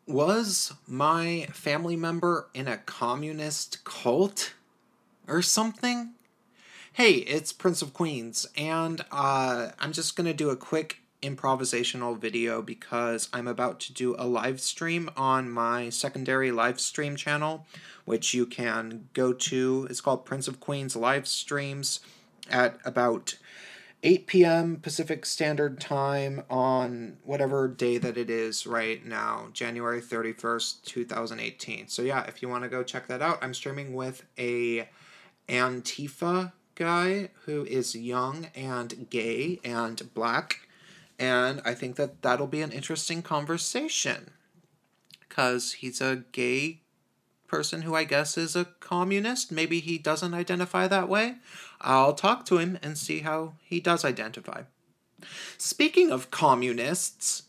Was my family member in a communist cult or something? Hey, it's Prince of Queens, and I'm just gonna do a quick improvisational video because I'm about to do a live stream on my secondary live stream channel, which you can go to. It's called Prince of Queens Live Streams at about 8 p.m. Pacific Standard Time on whatever day that it is right now, January 31st, 2018. So yeah, if you want to go check that out, I'm streaming with a Antifa guy who is young and gay and black, and I think that that'll be an interesting conversation because he's a gay person who I guess is a communist. Maybe he doesn't identify that way. I'll talk to him and see how he does identify. Speaking of communists,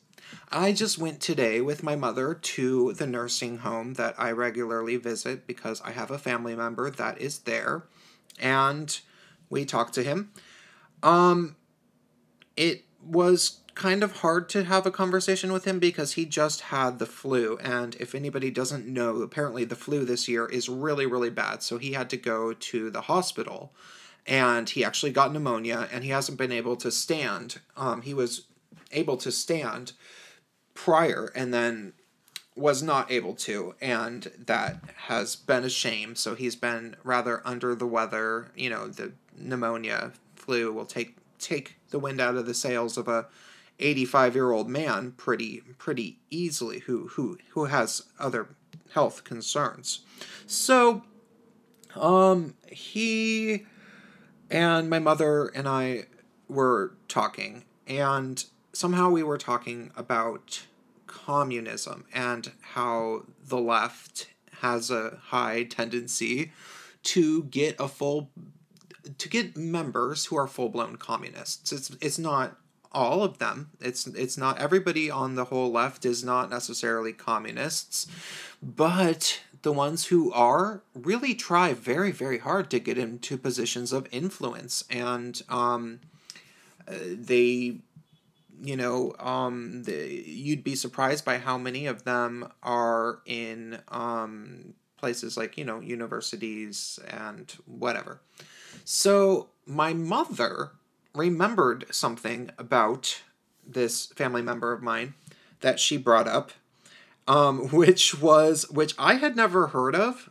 I just went today with my mother to the nursing home that I regularly visit because I have a family member that is there, and we talked to him. It was kind of hard to have a conversation with him because he just had the flu, and if anybody doesn't know, apparently the flu this year is really, really bad, so he had to go to the hospital, and he actually got pneumonia, and he hasn't been able to stand. He was able to stand prior, and then was not able to, and that has been a shame. So he's been rather under the weather. You know, the pneumonia, flu will take the wind out of the sails of a 85-year-old man pretty easily who has other health concerns. So he and my mother and I were talking, and somehow we were talking about communism and how the left has a high tendency to get members who are full-blown communists. It's not all of them. It's not everybody on the whole left is not necessarily communists, but the ones who are really try very, very hard to get into positions of influence, and they you'd be surprised by how many of them are in places like, universities and whatever. So my mother remembered something about this family member of mine that she brought up, which I had never heard of.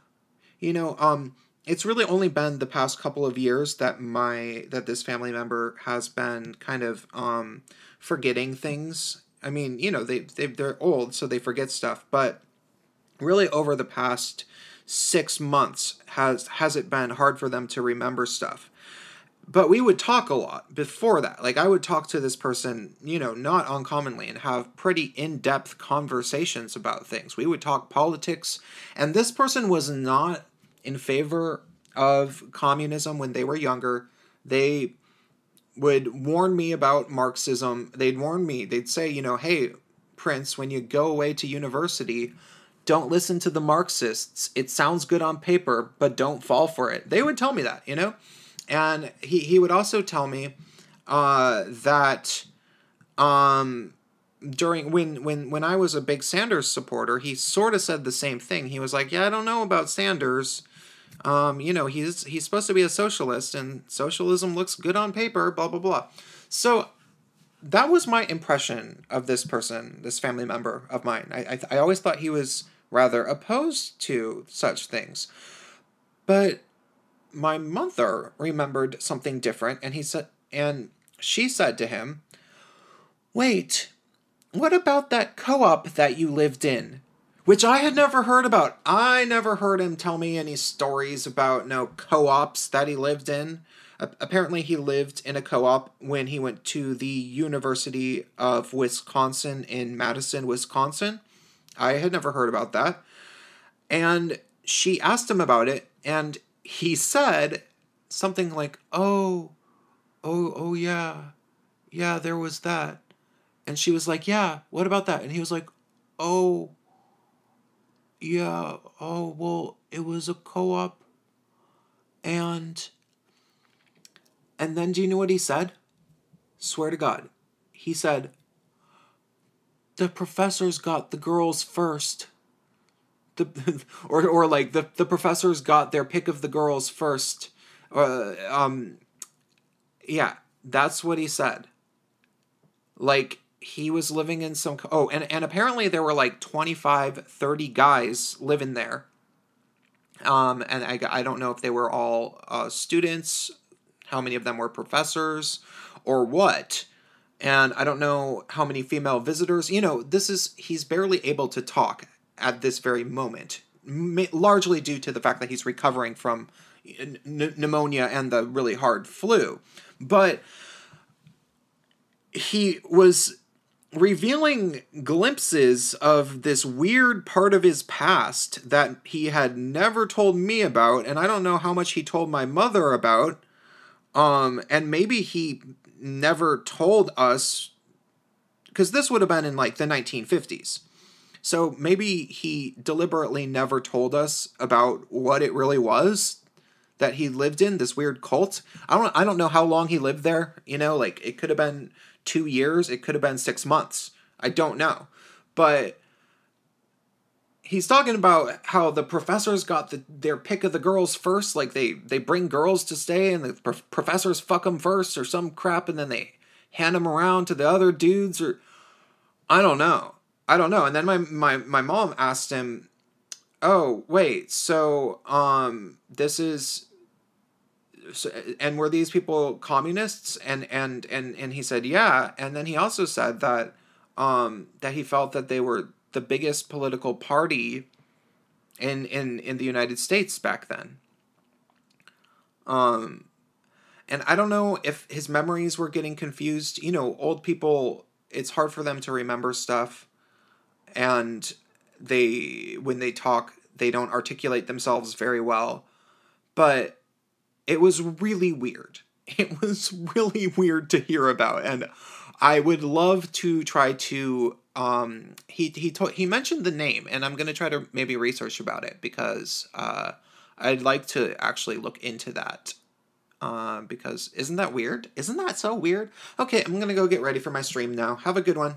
It's really only been the past couple of years that this family member has been kind of forgetting things. I mean, they're old, so they forget stuff. But really, over the past 6 months, has it been hard for them to remember stuff? But we would talk a lot before that. Like, I would talk to this person, not uncommonly, and have pretty in-depth conversations about things. We would talk politics, and this person was not in favor of communism when they were younger. They would warn me about Marxism. They'd warn me. They'd say, hey, Prince, when you go away to university, don't listen to the Marxists. It sounds good on paper, but don't fall for it. They would tell me that, And he would also tell me that during when I was a big Sanders supporter, he sort of said the same thing. He was like, "Yeah, I don't know about Sanders. He's supposed to be a socialist, and socialism looks good on paper, blah blah blah." So that was my impression of this person, this family member of mine. I always thought he was rather opposed to such things, but my mother remembered something different, and she said to him, "Wait, what about that co-op that you lived in?" Which I had never heard about. I never heard him tell me any stories about no co-ops that he lived in. Apparently he lived in a co-op when he went to the University of Wisconsin in Madison, Wisconsin. I had never heard about that. And she asked him about it, and he said something like, oh, yeah, there was that. And she was like, yeah, what about that? And he was like, oh, yeah, oh, well, it was a co-op. And then do you know what he said? Swear to God. He said, the professors got the girls first. Or like the professors got their pick of the girls first. Yeah, that's what he said. Like, he was living in some... Oh, and apparently there were like 25, 30 guys living there. And I don't know if they were all students, how many of them were professors, or what. And I don't know how many female visitors. You know, he's barely able to talk at this very moment, largely due to the fact that he's recovering from pneumonia and the really hard flu. But he was revealing glimpses of this weird part of his past that he had never told me about, and I don't know how much he told my mother about. And maybe he never told us, because this would have been in like the 1950s. So maybe he deliberately never told us about what it really was that he lived in, this weird cult. I don't know how long he lived there. You know, like, it could have been 2 years, it could have been 6 months. I don't know. But he's talking about how the professors got their pick of the girls first. Like, they bring girls to stay, and the professors fuck them first or some crap, and then they hand them around to the other dudes, or... I don't know. And then my mom asked him, oh, wait, so, this is... So, and were these people communists? And he said, yeah. And then he also said that that he felt that they were the biggest political party in the United States back then. And I don't know if his memories were getting confused. You know, old people, it's hard for them to remember stuff, and when they talk, they don't articulate themselves very well. But it was really weird. It was really weird to hear about, and I would love to try to... He mentioned the name, and I'm going to try to maybe research about it, because I'd like to actually look into that. Because isn't that weird? Isn't that so weird? Okay, I'm going to go get ready for my stream now. Have a good one.